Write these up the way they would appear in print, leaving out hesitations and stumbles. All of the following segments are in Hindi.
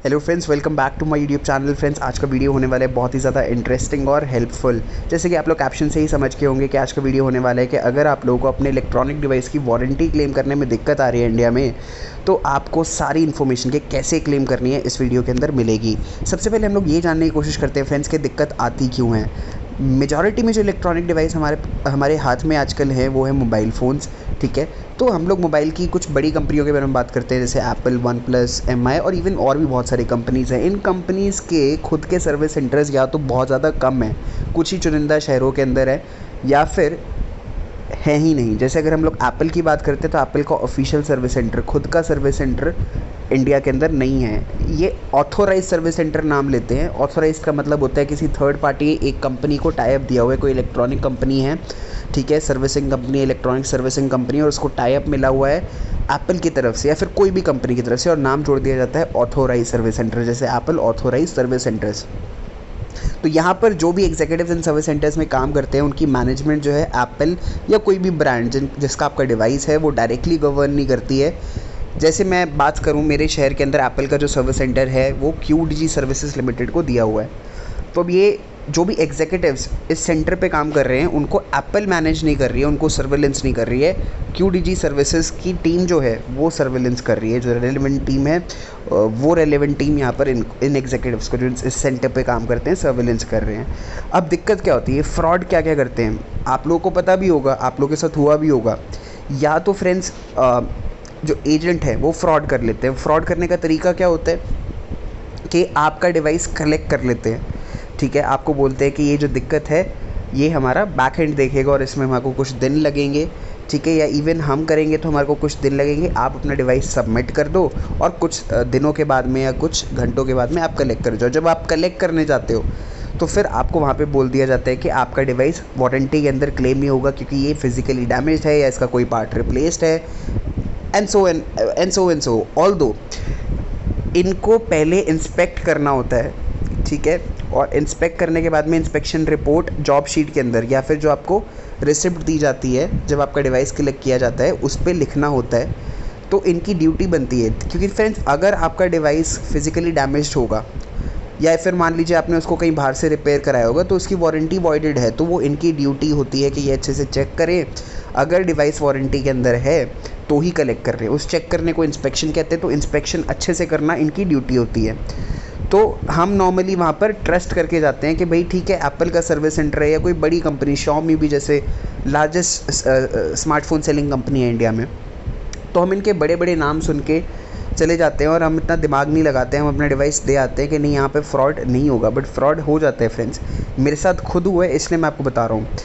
Hello friends, welcome back to my YouTube channel. Friends, आज का वीडियो होने वाला है बहुत ही ज़्यादा इंटरेस्टिंग और हेल्पफुल। जैसे कि आप लोग कैप्शन से ही समझ के होंगे कि आज का वीडियो होने वाला है कि अगर आप लोगों को अपने इलेक्ट्रॉनिक डिवाइस की वारंटी क्लेम करने में दिक्कत आ रही है इंडिया में, तो आपको सारी इन्फॉर्मेशन के कैसे क्लेम करनी है इस वीडियो के अंदर मिलेगी। सबसे पहले हम लोग ये जानने की कोशिश करते हैं फ्रेंड्स कि दिक्कत आती क्यों है। मेजॉरिटी में जो इलेक्ट्रॉनिक डिवाइस हमारे हाथ में आजकल है वो है मोबाइल फ़ोन्स। ठीक है, तो हम लोग मोबाइल की कुछ बड़ी कंपनियों के बारे में बात करते हैं, जैसे एप्पल, वन प्लस, एमआई और इवन और भी बहुत सारी कंपनीज़ हैं। इन कंपनीज़ के खुद के सर्विस सेंटर्स या तो बहुत ज़्यादा कम हैं, कुछ ही चुनिंदा शहरों के अंदर है, या फिर है ही नहीं। जैसे अगर हम लोग एप्पल की बात करते हैं तो एप्पल का ऑफिशियल सर्विस सेंटर, खुद का सर्विस सेंटर इंडिया के अंदर नहीं है। ये ऑथोराइज सर्विस सेंटर नाम लेते हैं। ऑथोराइज का मतलब होता है किसी थर्ड पार्टी, एक कंपनी को टाई अप दिया हुआ है, कोई इलेक्ट्रॉनिक कंपनी है, ठीक है, servicing company, electronic servicing company, और उसको टाई अप मिला हुआ है एप्पल की तरफ से या फिर कोई भी कंपनी की तरफ से, और नाम जोड़ दिया जाता है ऑथोराइज सर्विस सेंटर, जैसे एप्पल ऑथोराइज सर्विस सेंटर्स। तो यहाँ पर जो भी एग्जीक्यूटिव्स इन सर्विस सेंटर्स में काम करते हैं, उनकी मैनेजमेंट जो है एप्पल या कोई भी ब्रांड जिसका आपका डिवाइस है वो डायरेक्टली गवर्न नहीं करती है। जैसे मैं बात करूँ, मेरे शहर के अंदर एप्पल का जो सर्विस सेंटर है वो QDG सर्विसेज लिमिटेड को दिया हुआ है। तो अब ये जो भी एग्जीक्यूटिव्स इस सेंटर पे काम कर रहे हैं उनको एप्पल मैनेज नहीं कर रही है, उनको सर्वेलेंस नहीं कर रही है। QDG सर्विसेज की टीम जो है वो सर्वेलेंस कर रही है। जो रेलेवेंट टीम है वो रेलेवेंट टीम यहाँ पर इन एग्जीक्यूटिव्स को जो इस सेंटर पे काम करते हैं सर्वेलेंस कर रहे हैं। अब दिक्कत क्या होती है, फ्रॉड क्या क्या करते हैं आप लोगों को पता भी होगा, आप लोगों के साथ हुआ भी होगा। या तो फ्रेंड्स जो एजेंट है वो फ्रॉड कर लेते हैं। फ्रॉड करने का तरीका क्या होता है कि आपका डिवाइस कलेक्ट कर लेते हैं, ठीक है, आपको बोलते हैं कि ये जो दिक्कत है ये हमारा बैक एंड देखेगा और इसमें हमारे को कुछ दिन लगेंगे, ठीक है, या इवन हम करेंगे तो हमारे को कुछ दिन लगेंगे, आप अपना डिवाइस सबमिट कर दो और कुछ दिनों के बाद में या कुछ घंटों के बाद में आप कलेक्ट कर जाओ। जब आप कलेक्ट करने जाते हो तो फिर आपको वहाँ पे बोल दिया जाता है कि आपका डिवाइस वारंटी के अंदर क्लेम नहीं होगा क्योंकि ये फिजिकली डैमेज्ड है या इसका कोई पार्ट रिप्लेस्ड है, एंड सो ऑल्दो इनको पहले इंस्पेक्ट करना होता है, ठीक है, और इंस्पेक्ट करने के बाद में इंस्पेक्शन रिपोर्ट जॉब शीट के अंदर या फिर जो आपको रिसिप्ट दी जाती है जब आपका डिवाइस कलेक्ट किया जाता है उस पर लिखना होता है। तो इनकी ड्यूटी बनती है, क्योंकि फ्रेंड्स अगर आपका डिवाइस फिजिकली डैमेज्ड होगा या फिर मान लीजिए आपने उसको कहीं बाहर से रिपेयर कराया होगा तो उसकी वारंटी वॉइडेड है, तो वो इनकी ड्यूटी होती है कि ये अच्छे से चेक करें। अगर डिवाइस वारंटी के अंदर है तो ही कलेक्ट कर रहे हैं, उस चेक करने को इंस्पेक्शन कहते हैं। तो इंस्पेक्शन अच्छे से करना इनकी ड्यूटी होती है। तो हम नॉर्मली वहाँ पर ट्रस्ट करके जाते हैं कि भाई ठीक है, एप्पल का सर्विस सेंटर है या कोई बड़ी कंपनी, Xiaomi भी जैसे लार्जेस्ट स्मार्टफोन सेलिंग कंपनी है इंडिया में, तो हम इनके बड़े बड़े नाम सुन के चले जाते हैं और हम इतना दिमाग नहीं लगाते हैं, हम अपना डिवाइस दे आते हैं कि नहीं यहाँ पे फ्रॉड नहीं होगा, बट फ्रॉड हो जाता है फ्रेंड्स। मेरे साथ खुद हुआ है, इसलिए मैं आपको बता रहा हूँ।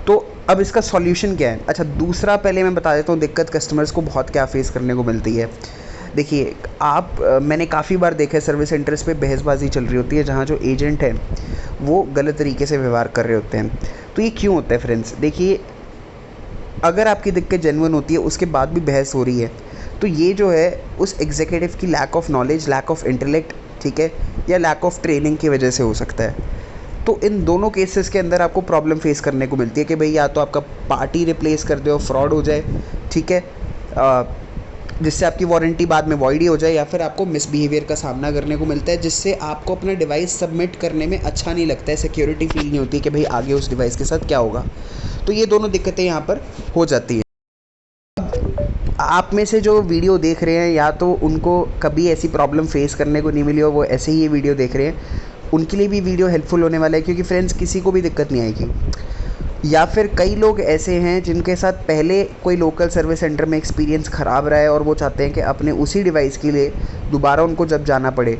तो अब इसका सॉल्यूशन क्या है? अच्छा, दूसरा पहले मैं बता देता हूँ दिक्कत कस्टमर्स को बहुत क्या फेस करने को मिलती है। देखिए मैंने काफ़ी बार देखा है सर्विस सेंटर्स पे बहसबाजी चल रही होती है जहाँ जो एजेंट है वो गलत तरीके से व्यवहार कर रहे होते हैं। तो ये क्यों होता है फ्रेंड्स? देखिए, अगर आपकी दिक्कत जेन्युइन होती है उसके बाद भी बहस हो रही है तो ये जो है उस एग्जीक्यूटिव की lack of knowledge, lack of intellect, ठीक है, या लैक ऑफ ट्रेनिंग की वजह से हो सकता है। तो इन दोनों केसेस के अंदर आपको प्रॉब्लम फेस करने को मिलती है कि भाई या तो आपका पार्टी रिप्लेस कर दो, फ्रॉड हो जाए, ठीक है, जिससे आपकी वारंटी बाद में वॉइड ही हो जाए, या फिर आपको मिसबिहेवियर का सामना करने को मिलता है जिससे आपको अपना डिवाइस सबमिट करने में अच्छा नहीं लगता है, सिक्योरिटी फील नहीं होती कि भाई आगे उस डिवाइस के साथ क्या होगा। तो ये दोनों दिक्कतें यहाँ पर हो जाती हैं। आप में से जो वीडियो देख रहे हैं या तो उनको कभी ऐसी प्रॉब्लम फेस करने को नहीं मिली और वो ऐसे ही ये वीडियो देख रहे हैं, उनके लिए भी वीडियो हेल्पफुल होने वाला है, क्योंकि फ्रेंड्स किसी को भी दिक्कत नहीं आएगी। या फिर कई लोग ऐसे हैं जिनके साथ पहले कोई लोकल सर्विस सेंटर में एक्सपीरियंस ख़राब रहा है और वो चाहते हैं कि अपने उसी डिवाइस के लिए दोबारा उनको जब जाना पड़े,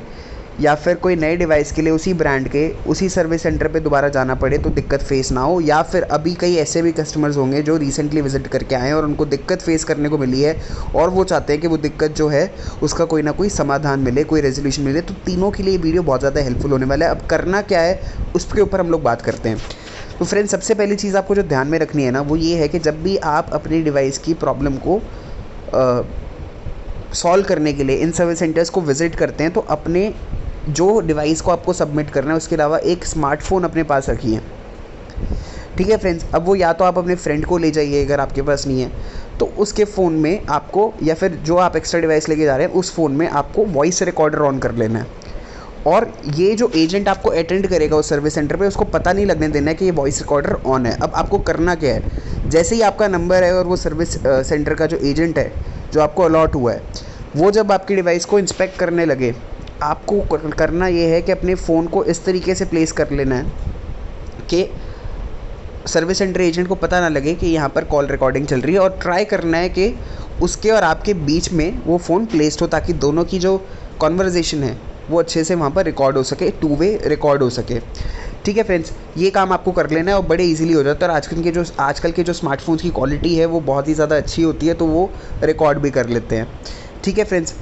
या फिर कोई नए डिवाइस के लिए उसी ब्रांड के उसी सर्विस सेंटर पे दोबारा जाना पड़े तो दिक्कत फेस ना हो। या फिर अभी कई ऐसे भी कस्टमर्स होंगे जो रिसेंटली विजिट करके आए हैं और उनको दिक्कत फेस करने को मिली है और वो चाहते हैं कि वो दिक्कत जो है उसका कोई ना कोई समाधान मिले, कोई रेजोल्यूशन मिले। तो तीनों के लिए ये वीडियो बहुत ज़्यादा हेल्पफुल होने वाला है। अब करना क्या है उसके ऊपर हम लोग बात करते हैं। तो फ्रेंड्स, सबसे पहली चीज़ आपको जो ध्यान में रखनी है ना वो ये है कि जब भी आप अपनी डिवाइस की प्रॉब्लम को सॉल्व करने के लिए इन सर्विस सेंटर्स को विज़िट करते हैं तो अपने जो डिवाइस को आपको सबमिट करना है उसके अलावा एक स्मार्टफ़ोन अपने पास रखिए, ठीक है फ्रेंड्स। अब वो या तो आप अपने फ्रेंड को ले जाइए अगर आपके पास नहीं है तो उसके फ़ोन में आपको, या फिर जो आप एक्स्ट्रा डिवाइस लेके जा रहे हैं उस फ़ोन में आपको वॉइस रिकॉर्डर ऑन कर लेना है। और ये जो एजेंट आपको अटेंड करेगा उस सर्विस सेंटर पे, उसको पता नहीं लगने देना है कि ये वॉइस रिकॉर्डर ऑन है। अब आपको करना क्या है, जैसे ही आपका नंबर है और वो सर्विस सेंटर का जो एजेंट है जो आपको अलॉट हुआ है, वो जब आपकी डिवाइस को इंस्पेक्ट करने लगे, आपको करना ये है कि अपने फ़ोन को इस तरीके से प्लेस कर लेना है कि सर्विस सेंटर एजेंट को पता ना लगे कि यहाँ पर कॉल रिकॉर्डिंग चल रही है, और ट्राई करना है कि उसके और आपके बीच में वो फ़ोन प्लेस्ड हो, ताकि दोनों की जो कॉन्वर्जेसन है वो अच्छे से वहाँ पर रिकॉर्ड हो सके, टू वे रिकॉर्ड हो सके। ठीक है फ्रेंड्स, ये काम आपको कर लेना है और बड़े इजीली हो जाता है। और आजकल के जो स्मार्टफोन्स की क्वालिटी है वो बहुत ही ज़्यादा अच्छी होती है, तो वो रिकॉर्ड भी कर लेते हैं। ठीक है फ्रेंड्स,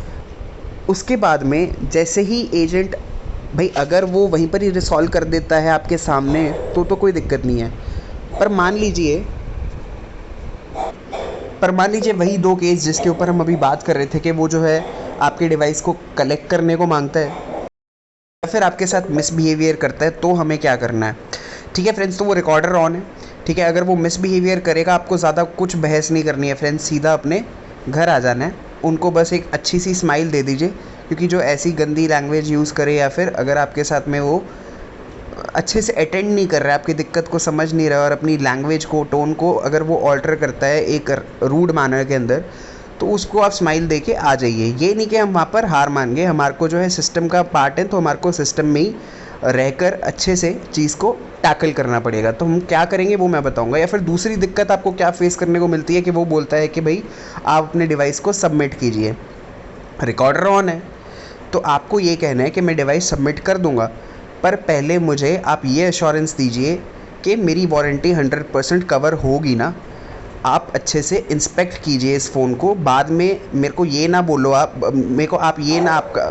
उसके बाद में जैसे ही एजेंट भाई अगर वो वहीं पर ही रिसॉल्व कर देता है आपके सामने तो कोई दिक्कत नहीं है। पर मान लीजिए वही दो केस जिसके ऊपर हम अभी बात कर रहे थे कि वो जो है आपके डिवाइस को कलेक्ट करने को मांगता है या फिर आपके साथ मिसबिहेवियर करता है, तो हमें क्या करना है। ठीक है फ्रेंड्स, तो वो रिकॉर्डर ऑन है। ठीक है, अगर वो मिसबिहेवियर करेगा, आपको ज़्यादा कुछ बहस नहीं करनी है फ्रेंड्स, सीधा अपने घर आ जाना है। उनको बस एक अच्छी सी स्माइल दे दीजिए, क्योंकि जो ऐसी गंदी लैंग्वेज यूज़ करे या फिर अगर आपके साथ में वो अच्छे से अटेंड नहीं कर रहा है, आपकी दिक्कत को समझ नहीं रहा है और अपनी लैंग्वेज को, टोन को अगर वो ऑल्टर करता है एक रूड मैनर के अंदर, तो उसको आप स्माइल दे के आ जाइए। ये नहीं कि हम वहाँ पर हार मान गए, हमारे को जो है सिस्टम का पार्ट है, तो हमारे को सिस्टम में ही रहकर अच्छे से चीज़ को टैकल करना पड़ेगा। तो हम क्या करेंगे वो मैं बताऊंगा। या फिर दूसरी दिक्कत आपको क्या फेस करने को मिलती है कि वो बोलता है कि भाई आप अपने डिवाइस को सबमिट कीजिए, रिकॉर्डर ऑन है, तो आपको ये कहना है कि मैं डिवाइस सबमिट कर दूंगा, पर पहले मुझे आप ये एश्योरेंस दीजिए कि मेरी वारंटी 100% कवर होगी ना। आप अच्छे से इंस्पेक्ट कीजिए इस फ़ोन को, बाद में मेरे को ये ना बोलो, आप मेरे को आप ये ना, आपका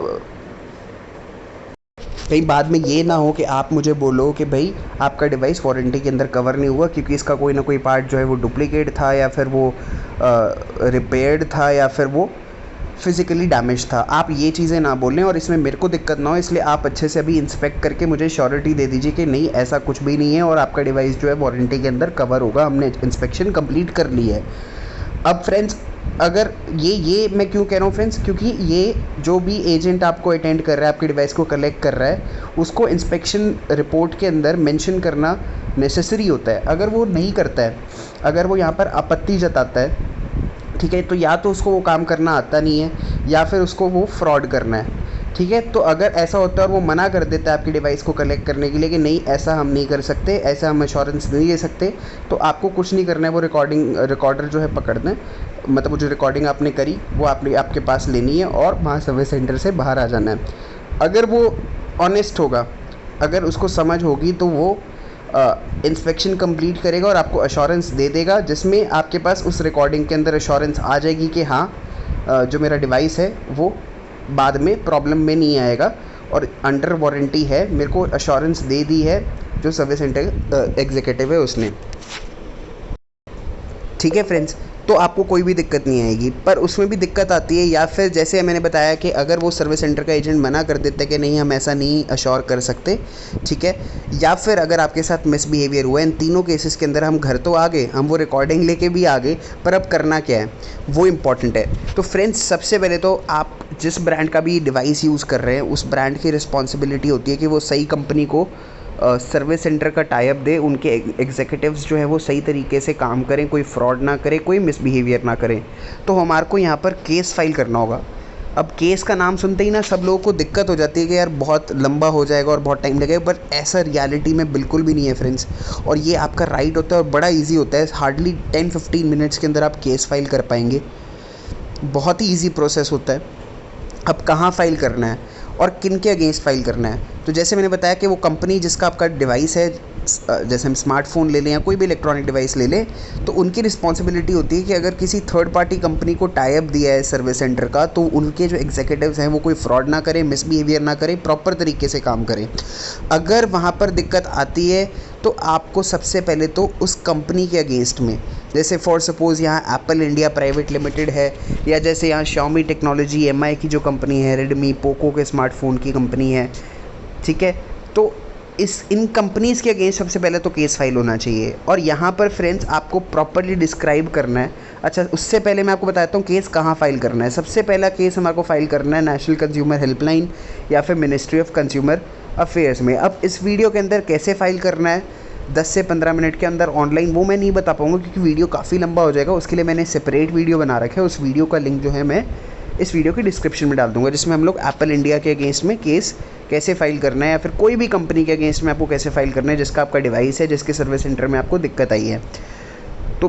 कहीं बाद में ये ना हो कि आप मुझे बोलो कि भाई आपका डिवाइस वारंटी के अंदर कवर नहीं हुआ क्योंकि इसका कोई ना कोई पार्ट जो है वो डुप्लीकेट था, या फिर वो रिपेयर्ड था, या फिर वो फिज़िकली डैमेज था। आप ये चीज़ें ना बोलें और इसमें मेरे को दिक्कत ना हो, इसलिए आप अच्छे से अभी इंस्पेक्ट करके मुझे श्योरिटी दे दीजिए कि नहीं ऐसा कुछ भी नहीं है और आपका डिवाइस जो है वारंटी के अंदर कवर होगा, हमने इंस्पेक्शन कंप्लीट कर ली है। अब फ्रेंड्स, अगर ये मैं क्यों कह रहा हूँ फ्रेंड्स, क्योंकि ये जो भी एजेंट आपको अटेंड कर रहा है, आपके डिवाइस को कलेक्ट कर रहा है, उसको इंस्पेक्शन रिपोर्ट के अंदर मेंशन करना नेसेसरी होता है। अगर वो नहीं करता है, अगर वो यहाँ पर आपत्ति जताता है, ठीक है, तो या तो उसको वो काम करना आता नहीं है या फिर उसको वो फ्रॉड करना है। ठीक है, तो अगर ऐसा होता है और वो मना कर देता है आपकी डिवाइस को कलेक्ट करने के लिए कि नहीं ऐसा हम नहीं कर सकते, ऐसा हम एश्योरेंस नहीं दे सकते, तो आपको कुछ नहीं करना है, वो रिकॉर्डर जो है पकड़ना है, मतलब वो जो रिकॉर्डिंग आपने करी वो आपके पास लेनी है और वहाँ सर्विस सेंटर से बाहर आ जाना है। अगर वो ऑनेस्ट होगा, अगर उसको समझ होगी, तो वो इंस्पेक्शन कंप्लीट करेगा और आपको एश्योरेंस दे देगा, जिसमें आपके पास उस रिकॉर्डिंग के अंदर एश्योरेंस आ जाएगी कि हाँ जो मेरा डिवाइस है वो बाद में प्रॉब्लम में नहीं आएगा और अंडर वारंटी है, मेरे को एश्योरेंस दे दी है जो सर्विस सेंटर एग्जीक्यूटिव है उसने। ठीक है फ्रेंड्स, तो आपको कोई भी दिक्कत नहीं आएगी। पर उसमें भी दिक्कत आती है, या फिर जैसे मैंने बताया कि अगर वो सर्विस सेंटर का एजेंट मना कर देता है कि नहीं हम ऐसा नहीं अश्योर कर सकते, ठीक है, या फिर अगर आपके साथ मिसबिहेवियर हुआ है, इन तीनों केसेस के अंदर हम घर तो आ गए, हम वो रिकॉर्डिंग लेके भी आ गए, पर अब करना क्या है वो इम्पॉर्टेंट है। तो फ्रेंड्स, सबसे पहले तो आप जिस ब्रांड का भी डिवाइस यूज़ कर रहे हैं उस ब्रांड की रिस्पॉन्सिबिलिटी होती है कि वो सही कंपनी को सर्विस सेंटर का टाई अप दे, उनके एग्जीक्यूटिव्स जो है वो सही तरीके से काम करें, कोई फ्रॉड ना करें, कोई मिसबिहेवियर ना करें। तो हमारे को यहाँ पर केस फाइल करना होगा। अब केस का नाम सुनते ही ना सब लोगों को दिक्कत हो जाती है कि यार बहुत लंबा हो जाएगा और बहुत टाइम लगेगा, बट ऐसा रियलिटी में बिल्कुल भी नहीं है फ्रेंड्स। और ये आपका राइट होता है और बड़ा ईजी होता है, हार्डली 10-15 मिनट्स के अंदर आप केस फाइल कर पाएंगे। बहुत ही ईजी प्रोसेस होता है। अब कहाँ फ़ाइल करना है और किन के अगेंस्ट फ़ाइल करना है, तो जैसे मैंने बताया कि वो कंपनी जिसका आपका डिवाइस है, जैसे हम स्मार्टफोन ले लें या कोई भी इलेक्ट्रॉनिक डिवाइस ले लें, तो उनकी रिस्पॉन्सिबिलिटी होती है कि अगर किसी थर्ड पार्टी कंपनी को टाई अप दिया है सर्विस सेंटर का, तो उनके जो एग्जीक्यूटिव्स हैं वो कोई फ्रॉड ना करें, मिसबिहेवियर ना करें, प्रॉपर तरीके से काम करें। अगर वहाँ पर दिक्कत आती है तो आपको सबसे पहले तो उस कंपनी के अगेंस्ट में, जैसे फॉर सपोज़ यहाँ एप्पल इंडिया प्राइवेट लिमिटेड है, या जैसे यहाँ Xiaomi टेक्नोलॉजी MI की जो कंपनी है, रेडमी पोको के स्मार्टफोन की कंपनी है, ठीक है, तो इन कंपनीज़ के अगेंस्ट सबसे पहले तो केस फाइल होना चाहिए। और यहाँ पर फ्रेंड्स आपको प्रॉपरली डिस्क्राइब करना है। अच्छा, उससे पहले मैं आपको बताता हूँ केस कहाँ फाइल करना है। सबसे पहला केस हमारे को फाइल करना है नेशनल कंज्यूमर हेल्पलाइन या फिर मिनिस्ट्री ऑफ कंज्यूमर अफेयर्स में। अब इस वीडियो के अंदर कैसे फाइल करना है 10 से 15 मिनट के अंदर ऑनलाइन, वो मैं नहीं बता पाऊँगा क्योंकि वीडियो काफ़ी लंबा हो जाएगा। उसके लिए मैंने सेपरेट वीडियो बना रखा है। उस वीडियो का लिंक जो है मैं इस वीडियो की डिस्क्रिप्शन में डाल दूंगा, जिसमें हम लोग एप्पल इंडिया के अगेंस्ट में केस कैसे फाइल करना है या फिर कोई भी कंपनी के अगेंस्ट में आपको कैसे फाइल करना है जिसका आपका डिवाइस है, जिसके सर्विस सेंटर में आपको दिक्कत आई है। तो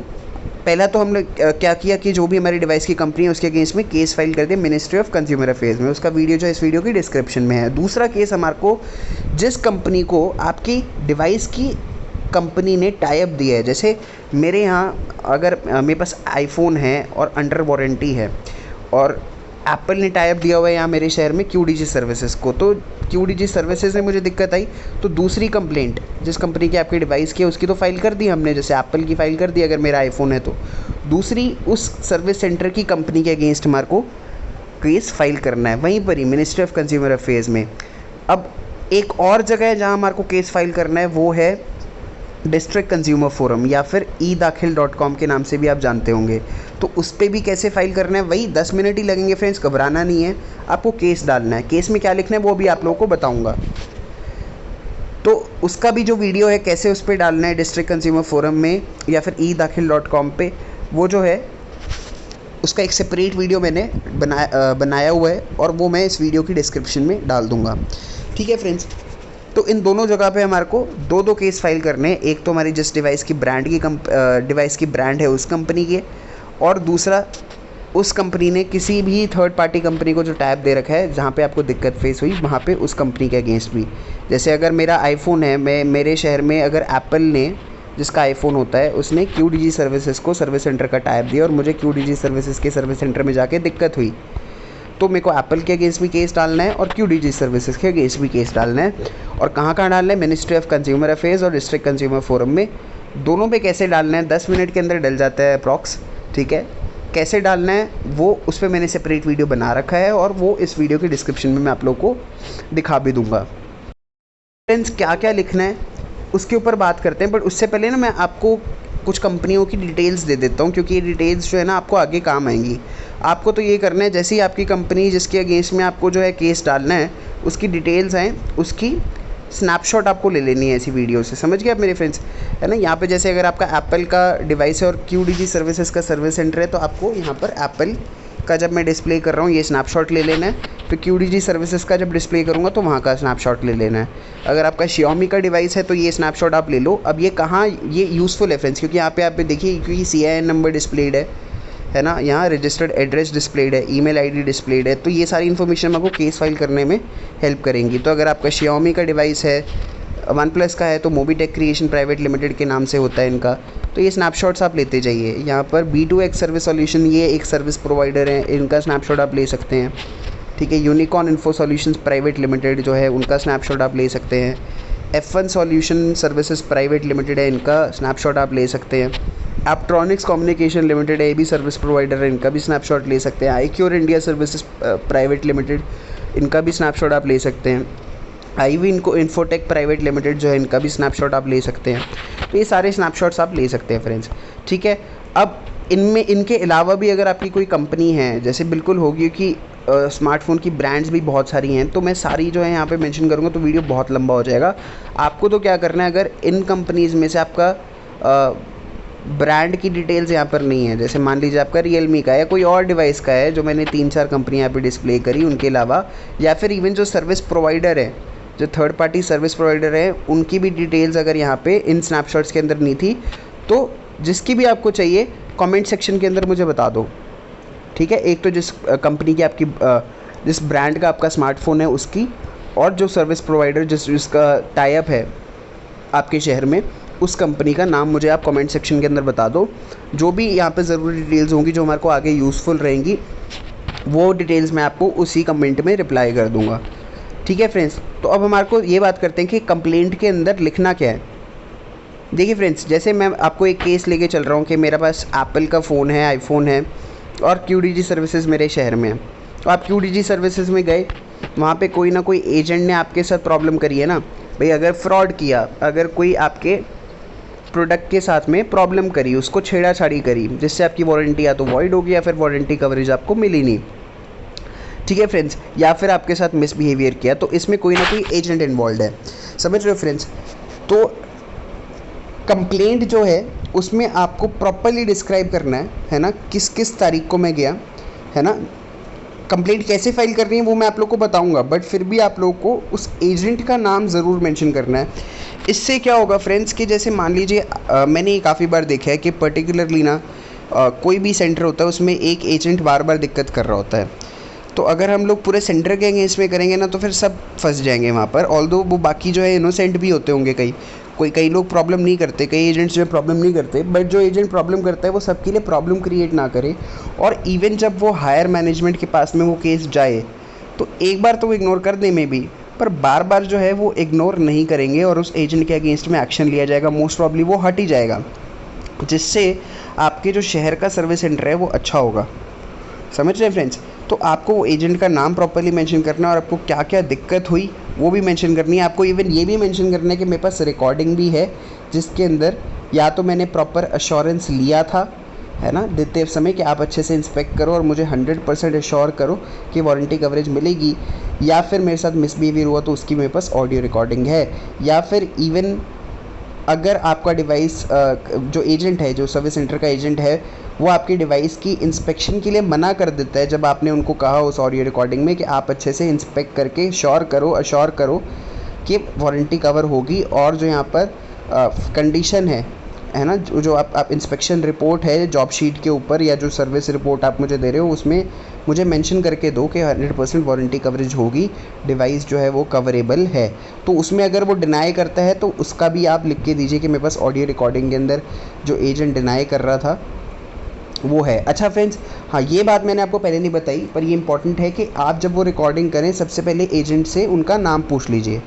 पहला तो हम लोग क्या किया कि जो भी हमारी डिवाइस की कंपनी है उसके अगेंस्ट में केस फाइल कर दिया मिनिस्ट्री ऑफ कंज्यूमर अफेयर्स में। उसका वीडियो जो है इस वीडियो की डिस्क्रिप्शन में है। दूसरा केस हमारे को जिस कंपनी को आपकी डिवाइस की कंपनी ने टाई अप दिया है, जैसे मेरे यहाँ अगर मेरे पास आईफोन है और अंडर वारंटी है और एप्पल ने टाई अप दिया हुआ है यहाँ मेरे शहर में QDG सर्विसेज को, तो QDG सर्विसेज ने मुझे दिक्कत आई तो दूसरी कंप्लेंट जिस कंपनी की आपकी डिवाइस की है उसकी तो फाइल कर दी हमने, जैसे एप्पल की फ़ाइल कर दी अगर मेरा आईफोन है तो दूसरी उस सर्विस सेंटर की कंपनी के अगेंस्ट हमारे को केस फाइल करना है वहीं पर ही मिनिस्ट्री ऑफ कंज्यूमर अफेयर्स में। अब एक और जगह है जहाँ हमारे को केस फाइल करना है, वो है डिस्ट्रिक्ट कंज्यूमर फोरम या फिर eDakhil.com के नाम से भी आप जानते होंगे। तो उस पर भी कैसे फाइल करना है, वही 10 मिनट ही लगेंगे फ्रेंड्स, घबराना नहीं है। आपको केस डालना है, केस में क्या लिखना है वो भी आप लोगों को बताऊंगा। तो उसका भी जो वीडियो है कैसे उस पर डालना है डिस्ट्रिक्ट कंज्यूमर फोरम में या फिर eDakhil.com पे, वो जो है उसका एक सेपरेट वीडियो मैंने बनाया हुआ है और वो मैं इस वीडियो की डिस्क्रिप्शन में डाल दूँगा। ठीक है फ्रेंड्स, तो इन दोनों जगह पे हमारे को दो केस फाइल करने हैं। एक तो हमारी जिस डिवाइस की ब्रांड है उस कंपनी के, और दूसरा उस कंपनी ने किसी भी थर्ड पार्टी कंपनी को जो टैब दे रखा है जहाँ पे आपको दिक्कत फेस हुई वहाँ पे उस कंपनी के अगेंस्ट भी। जैसे अगर मेरा आईफोन है, मेरे शहर में अगर एप्पल ने जिसका आईफोन होता है उसने QDG सर्विसेज को सर्विस सेंटर का टैब दिया और मुझे QDG सर्विसेज के सर्विस सेंटर में जाके दिक्कत हुई, तो मेरे को एप्पल के अगेंस्ट भी केस डालना है और QDG सर्विसेज के अगेंस्ट भी केस डालना है। और कहाँ डालना है, मिनिस्ट्री ऑफ कंज्यूमर अफेयर्स और डिस्ट्रिक्ट कंज्यूमर फोरम में। दोनों पे कैसे डालना है 10 मिनट के अंदर डल जाता है अप्रॉक्स। ठीक है, कैसे डालना है वो उस पर मैंने सेपरेट वीडियो बना रखा है और वो इस वीडियो की डिस्क्रिप्शन में मैं आप लोग को दिखा भी दूँगा। फ्रेंड्स, क्या क्या लिखना है उसके ऊपर बात करते हैं, बट उससे पहले ना मैं आपको कुछ कंपनियों की डिटेल्स दे देता हूँ क्योंकि ये डिटेल्स जो है ना आपको आगे काम आएंगी। आपको तो ये करना है जैसे ही आपकी कंपनी जिसके अगेंस्ट में आपको जो है केस डालना है उसकी डिटेल्स हैं, उसकी स्नैपशॉट आपको ले लेनी है ऐसी वीडियो से। समझ गए आप मेरे फ्रेंड्स, है ना। यहाँ पे जैसे अगर आपका एप्पल का डिवाइस है और QDG सर्विसेज का सर्विस सेंटर है तो आपको यहाँ पर एप्पल का जब मैं डिस्प्ले कर रहा हूँ ये स्नैपशॉट ले लेना है, फिर QDG सर्विसेज का जब डिस्प्ले करूँगा तो वहाँ का स्नैपशॉट ले लेना है। अगर आपका Xiaomi का डिवाइस है तो ये स्नैपशॉट आप ले लो। अब ये कहाँ ये यूज़फुल है फ्रेंड्स, क्योंकि यहाँ पे आप देखिए क्योंकि CIN नंबर डिस्प्लेड है ना, यहाँ रजिस्टर्ड एड्रेस डिस्प्लेड है, ईमेल आईडी डिस्प्लेड है, तो ये सारी इन्फॉर्मेशन आपको केस फाइल करने में हेल्प करेंगी। तो अगर आपका Xiaomi का डिवाइस है, OnePlus का है तो मोबीटेक क्रिएशन प्राइवेट लिमिटेड के नाम से होता है इनका, तो ये स्नैपशॉट्स आप लेते जाइए। यहाँ पर B2X सर्विस सॉल्यूशन ये एक सर्विस प्रोवाइडर है, इनका स्नैपशॉट आप ले सकते हैं। ठीक है, unicorn info solutions private limited जो है उनका स्नैपशॉट आप ले सकते हैं। F1 solution services private limited है, इनका स्नैपशॉट आप ले सकते हैं। एप्ट्रॉनिक्स कम्युनिकेशन लिमिटेड है, ये भी सर्विस प्रोवाइडर है, इनका भी स्नैपशॉट ले सकते हैं। iQure India services private limited, इनका भी स्नैपशॉट आप ले सकते हैं। IV इन्फोटेक प्राइवेट लिमिटेड जो है इनका भी स्नैपशॉट आप ले सकते हैं। तो ये सारे स्नैपशॉट्स आप ले सकते हैं फ्रेंड्स। ठीक है, अब इनमें इनके अलावा भी अगर आपकी कोई कंपनी है, जैसे बिल्कुल होगी कि स्मार्टफ़ोन की ब्रांड्स भी बहुत सारी हैं, तो मैं सारी जो है यहाँ पे मेंशन करूँगा तो वीडियो बहुत लंबा हो जाएगा। आपको तो क्या करना है, अगर इन कंपनीज़ में से आपका ब्रांड की डिटेल्स यहाँ पर नहीं है, जैसे मान लीजिए आपका Realme का है, कोई और डिवाइस का है जो मैंने 3-4 कंपनी यहाँ पे डिस्प्ले करी, उनके अलावा या फिर इवन जो सर्विस प्रोवाइडर है, जो थर्ड पार्टी सर्विस प्रोवाइडर है, उनकी भी डिटेल्स अगर यहाँ पे इन स्नैपशॉट्स के अंदर नहीं थी तो जिसकी भी आपको चाहिए कमेंट सेक्शन के अंदर मुझे बता दो। ठीक है, एक तो जिस कंपनी की आपकी जिस ब्रांड का आपका स्मार्टफ़ोन है उसकी, और जो सर्विस प्रोवाइडर जिसका टाई अप है आपके शहर में, उस कंपनी का नाम मुझे आप कमेंट सेक्शन के अंदर बता दो। जो भी यहाँ पे ज़रूरी डिटेल्स होंगी जो हमारे को आगे यूज़फुल रहेंगी वो डिटेल्स मैं आपको उसी कमेंट में रिप्लाई कर दूँगा। ठीक है फ्रेंड्स, तो अब हमारे को ये बात करते हैं कि कंप्लेंट के अंदर लिखना क्या है। देखिए फ्रेंड्स, जैसे मैं आपको एक केस लेके चल रहा हूँ कि मेरे पास एप्पल का फ़ोन है, आईफोन है, और QDG सर्विसेज मेरे शहर में है। तो आप QDG सर्विसेज में गए, वहाँ पे कोई ना कोई एजेंट ने आपके साथ प्रॉब्लम करी है ना, भाई अगर फ्रॉड किया, अगर कोई आपके प्रोडक्ट के साथ में प्रॉब्लम करी, उसको छेड़ाछाड़ी करी, जिससे आपकी वारंटी या तो वॉइड होगी या फिर वारंटी कवरेज आपको मिली नहीं, ठीक है फ्रेंड्स, या फिर आपके साथ मिसबिहेवियर किया, तो इसमें कोई ना कोई एजेंट इन्वॉल्व है। समझ रहे हो फ्रेंड्स? तो कंप्लेंट जो है उसमें आपको प्रॉपरली डिस्क्राइब करना है ना, किस किस तारीख को मैं गया, है ना। कंप्लेंट कैसे फाइल करनी है वो मैं आप लोग को बताऊंगा, बट फिर भी आप लोग को उस एजेंट का नाम ज़रूर मेंशन करना है। इससे क्या होगा फ्रेंड्स कि जैसे मान लीजिए मैंने ये काफ़ी बार देखा है कि पर्टिकुलरली ना कोई भी सेंटर होता है उसमें एक एजेंट बार बार दिक्कत कर रहा होता है। तो अगर हम लोग पूरे सेंटर के अगेंस्ट में करेंगे ना तो फिर सब फंस जाएंगे वहाँ पर। ऑल्दो वो बाकी जो है इनोसेंट भी होते होंगे, कई लोग प्रॉब्लम नहीं करते, कई एजेंट्स जो है प्रॉब्लम नहीं करते, बट जो एजेंट प्रॉब्लम करता है वो सबके लिए प्रॉब्लम क्रिएट ना करे। और इवन जब वो हायर मैनेजमेंट के पास में वो केस जाए तो एक बार तो वो इग्नोर कर दे मे बी, पर बार बार जो है वो इग्नोर नहीं करेंगे और उस एजेंट के अगेंस्ट में एक्शन लिया जाएगा। मोस्ट प्रॉब्ली वो हट ही जाएगा, जिससे आपके जो शहर का सर्विस सेंटर है वो अच्छा होगा। समझ रहे हैं फ्रेंड्स? तो आपको वो एजेंट का नाम प्रॉपर्ली मेंशन करना है और आपको क्या क्या दिक्कत हुई वो भी मेंशन करनी है। आपको इवन ये भी मेंशन करना है कि मेरे पास रिकॉर्डिंग भी है जिसके अंदर या तो मैंने प्रॉपर अश्योरेंस लिया था, है ना, देते समय कि आप अच्छे से इंस्पेक्ट करो और मुझे 100% अश्योर करो कि वारंटी कवरेज मिलेगी, या फिर मेरे साथ मिसबिहेवियर हुआ तो उसकी मेरे पास ऑडियो रिकॉर्डिंग है, या फिर इवन अगर आपका डिवाइस जो एजेंट है, जो सर्विस सेंटर का एजेंट है, वो आपके डिवाइस की इंस्पेक्शन के लिए मना कर देता है जब आपने उनको कहा उस ऑडियो रिकॉर्डिंग में कि आप अच्छे से इंस्पेक्ट करके अश्योर करो कि वारंटी कवर होगी, और जो यहाँ पर कंडीशन है ना, जो आप इंस्पेक्शन रिपोर्ट है जॉब शीट के ऊपर या जो सर्विस रिपोर्ट आप मुझे दे रहे हो उसमें मुझे मेंशन करके दो कि 100% वारंटी कवरेज होगी, डिवाइस जो है वो कवरेबल है। तो उसमें अगर वो डिनाई करता है तो उसका भी आप लिख के दीजिए कि मेरे पास ऑडियो रिकॉर्डिंग के अंदर जो एजेंट डिनाई कर रहा था वो है। अच्छा फ्रेंड्स, हाँ ये बात मैंने आपको पहले नहीं बताई, पर ये इंपॉर्टेंट है कि आप जब वो रिकॉर्डिंग करें सबसे पहले एजेंट से उनका नाम पूछ लीजिए,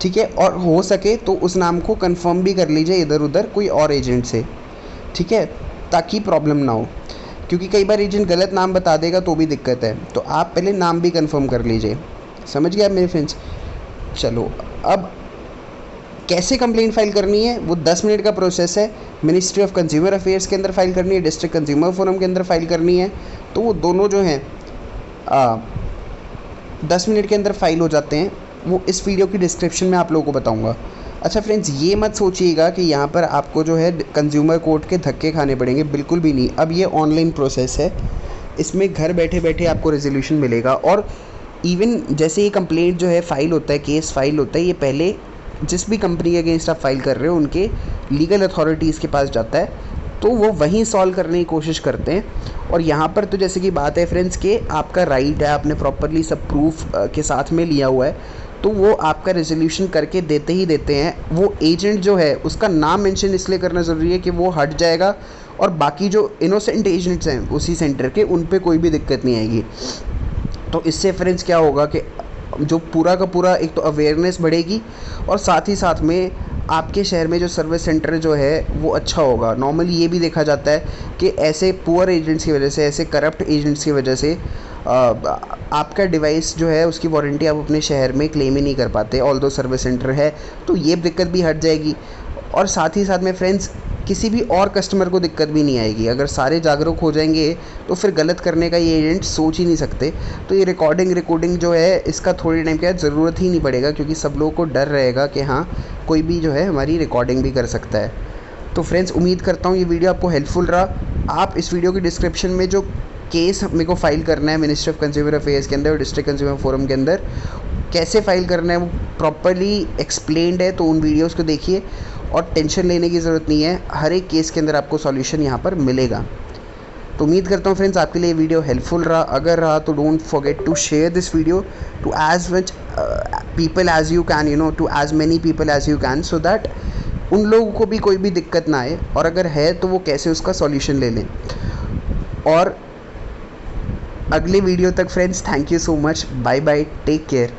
ठीक है, और हो सके तो उस नाम को कंफर्म भी कर लीजिए इधर उधर कोई और एजेंट से, ठीक है, ताकि प्रॉब्लम ना हो, क्योंकि कई बार एजेंट गलत नाम बता देगा तो भी दिक्कत है। तो आप पहले नाम भी कंफर्म कर लीजिए। समझ गए आप मेरे फ्रेंड्स? चलो, अब कैसे कंप्लेंट फाइल करनी है वो 10 मिनट का प्रोसेस है। मिनिस्ट्री ऑफ कंज्यूमर अफेयर्स के अंदर फाइल करनी है, डिस्ट्रिक्ट कंज्यूमर फोरम के अंदर फाइल करनी है, तो वो दोनों जो हैं 10 मिनट के अंदर फाइल हो जाते हैं। वो इस वीडियो की डिस्क्रिप्शन में आप लोगों को बताऊंगा। अच्छा फ्रेंड्स, ये मत सोचिएगा कि यहाँ पर आपको जो है कंज्यूमर कोर्ट के धक्के खाने पड़ेंगे, बिल्कुल भी नहीं। अब ये ऑनलाइन प्रोसेस है, इसमें घर बैठे बैठे आपको रेजोल्यूशन मिलेगा। और इवन जैसे ये कंप्लेंट जो है फाइल होता है, केस फाइल होता है, ये पहले जिस भी कंपनी के अगेंस्ट आप फाइल कर रहे हो उनके लीगल अथॉरिटीज़ के पास जाता है, तो वो वहीं सॉल्व करने की कोशिश करते हैं। और यहाँ पर तो जैसे कि बात है फ्रेंड्स कि आपका राइट है, आपने प्रॉपरली सब प्रूफ के साथ में लिया हुआ है, तो वो आपका रेजोल्यूशन करके देते ही देते हैं। वो एजेंट जो है उसका नाम मेंशन इसलिए करना ज़रूरी है कि वो हट जाएगा और बाकी जो इनोसेंट एजेंट्स हैं उसी सेंटर के, उन पे कोई भी दिक्कत नहीं आएगी। तो इससे फ्रेंड्स क्या होगा कि जो पूरा का पूरा एक तो अवेयरनेस बढ़ेगी और साथ ही साथ में आपके शहर में जो सर्विस सेंटर जो है वो अच्छा होगा। नॉर्मली ये भी देखा जाता है कि ऐसे पुअर एजेंट्स की वजह से, ऐसे करप्ट एजेंट्स की वजह से आपका डिवाइस जो है उसकी वारंटी आप अपने शहर में क्लेम ही नहीं कर पाते, ऑल्दो सर्विस सेंटर है। तो ये दिक्कत भी हट जाएगी और साथ ही साथ में फ्रेंड्स किसी भी और कस्टमर को दिक्कत भी नहीं आएगी। अगर सारे जागरूक हो जाएंगे तो फिर गलत करने का ये एजेंट सोच ही नहीं सकते। तो ये रिकॉर्डिंग जो है इसका थोड़ी टाइम के बाद ज़रूरत ही नहीं पड़ेगा, क्योंकि सब लोगों को डर रहेगा कि हाँ कोई भी जो है हमारी रिकॉर्डिंग भी कर सकता है। तो फ्रेंड्स, उम्मीद करता हूँ ये वीडियो आपको हेल्पफुल रहा। आप इस वीडियो की डिस्क्रिप्शन में जो केस मेरे को फाइल करना है मिनिस्ट्री ऑफ कंज्यूमर अफेयर्स के अंदर और डिस्ट्रिक्ट कंज्यूमर फोरम के अंदर, कैसे फाइल करना है वो प्रॉपरली एक्सप्लेन्ड है, तो उन वीडियोज़ को देखिए और टेंशन लेने की ज़रूरत नहीं है। हर एक केस के अंदर आपको सॉल्यूशन यहाँ पर मिलेगा। तो उम्मीद करता हूँ फ्रेंड्स आपके लिए ये वीडियो हेल्पफुल रहा। अगर रहा तो don't forget to share this video to as much people as you can, you know, to as many people as you can, so that उन लोगों को भी कोई भी दिक्कत ना आए, और अगर है तो वो कैसे उसका सॉल्यूशन ले लें। और अगले वीडियो तक friends, thank you so much, bye bye, take care.